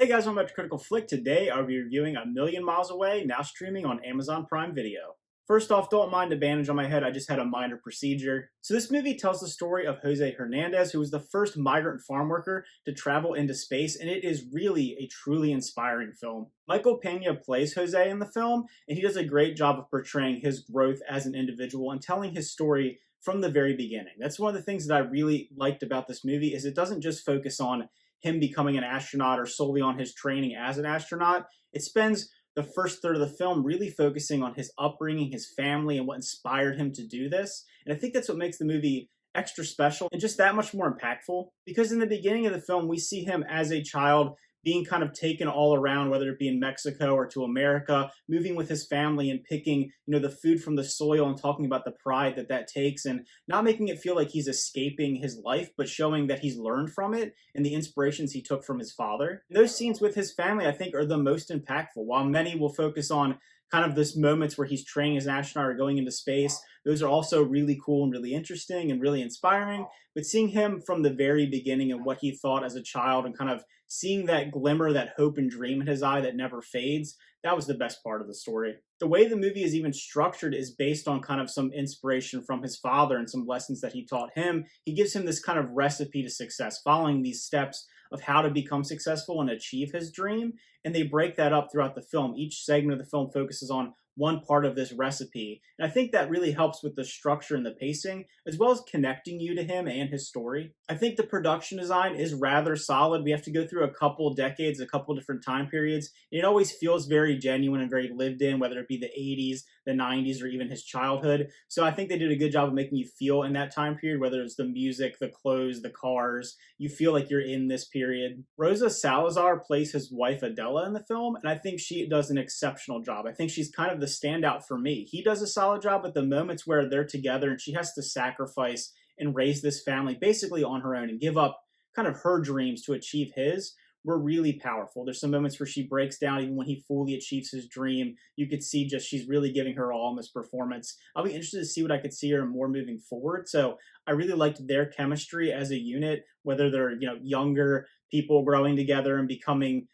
Hey guys, welcome back to Critical Flick. Today I'll be reviewing A Million Miles Away, now streaming on Amazon Prime Video. First off, don't mind the bandage on my head, I just had a minor procedure. So this movie tells the story of Jose Hernandez, who was the first migrant farm worker to travel into space, and it is really a truly inspiring film. Michael Pena plays Jose in the film, and he does a great job of portraying his growth as an individual and telling his story from the very beginning. That's one of the things that I really liked about this movie is it doesn't just focus on him becoming an astronaut or solely on his training as an astronaut. It spends the first third of the film really focusing on his upbringing, his family, and what inspired him to do this. And I think that's what makes the movie extra special and just that much more impactful. Because in the beginning of the film, we see him as a child being kind of taken all around, whether it be in Mexico or to America, moving with his family and picking, the food from the soil and talking about the pride that that takes and not making it feel like he's escaping his life, but showing that he's learned from it and the inspirations he took from his father. Those scenes with his family, I think, are the most impactful. While many will focus on kind of this moments where he's training as an astronaut or going into space, those are also really cool and really interesting and really inspiring. But seeing him from the very beginning and what he thought as a child and kind of seeing that glimmer, that hope and dream in his eye that never fades, that was the best part of the story. The way the movie is even structured is based on kind of some inspiration from his father and some lessons that he taught him. He gives him this kind of recipe to success, following these steps of how to become successful and achieve his dream. And they break that up throughout the film. Each segment of the film focuses on one part of this recipe. And I think that really helps with the structure and the pacing, as well as connecting you to him and his story. I think the production design is rather solid. We have to go through a couple decades, a couple different time periods. It always feels very genuine and very lived in, whether it be the 80s, the 90s, or even his childhood. So I think they did a good job of making you feel in that time period, whether it's the music, the clothes, the cars. You feel like you're in this period. Rosa Salazar plays his wife Adela in the film, and I think she does an exceptional job. I think she's kind of the standout for me. He does a solid job, but the moments where they're together and she has to sacrifice and raise this family basically on her own and give up kind of her dreams to achieve his were really powerful. There's some moments where she breaks down even when he fully achieves his dream. You could see just she's really giving her all in this performance. I'll be interested to see what I could see her more moving forward. So I really liked their chemistry as a unit, whether they're, younger people growing together and becoming,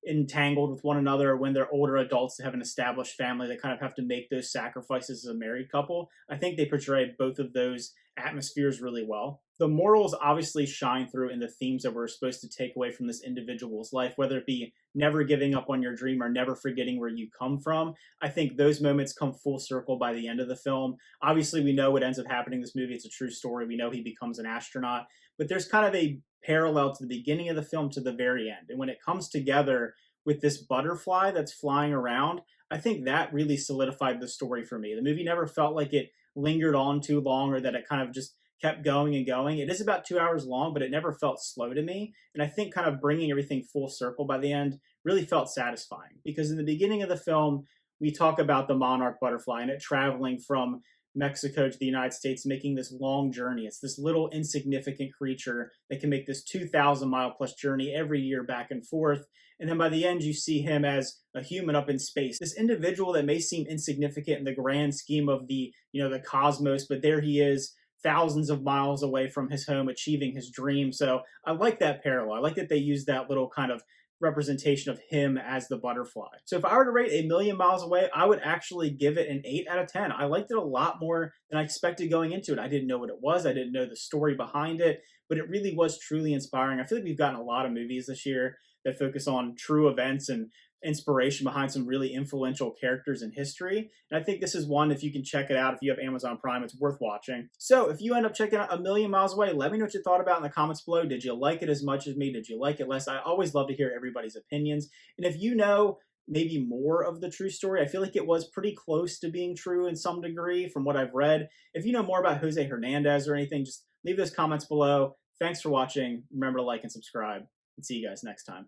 entangled with one another, or when they're older adults that have an established family that kind of have to make those sacrifices as a married couple. I think they portrayed both of those atmospheres really well. The morals obviously shine through in the themes that we're supposed to take away from this individual's life, whether it be never giving up on your dream or never forgetting where you come from. I think those moments come full circle by the end of the film. Obviously, we know what ends up happening in this movie. It's a true story. We know he becomes an astronaut, but there's kind of a parallel to the beginning of the film to the very end. And when it comes together with this butterfly that's flying around, I think that really solidified the story for me. The movie never felt like it lingered on too long or that it kind of just kept going and going. It is about 2 hours long, but it never felt slow to me. And I think kind of bringing everything full circle by the end really felt satisfying because in the beginning of the film, we talk about the monarch butterfly and it traveling from Mexico to the United States, making this long journey. It's this little insignificant creature that can make this 2,000-mile plus journey every year back and forth. And then by the end, you see him as a human up in space. This individual that may seem insignificant in the grand scheme of the cosmos, but there he is, thousands of miles away from his home, achieving his dream. So I like that parallel. I like that they use that little kind of representation of him as the butterfly. So if I were to rate A Million Miles Away, I would actually give it an 8 out of 10. I liked it a lot more than I expected going into it. I didn't know what it was. I didn't know the story behind it, but it really was truly inspiring. I feel like we've gotten a lot of movies this year that focus on true events and inspiration behind some really influential characters in history. And I think this is one, if you can check it out, if you have Amazon Prime, it's worth watching. So if you end up checking out A Million Miles Away, let me know what you thought about in the comments below. Did you like it as much as me? Did you like it less? I always love to hear everybody's opinions. And if you know maybe more of the true story, I feel like it was pretty close to being true in some degree from what I've read. If you know more about Jose Hernandez or anything, just leave those comments below. Thanks for watching. Remember to like and subscribe, and see you guys next time.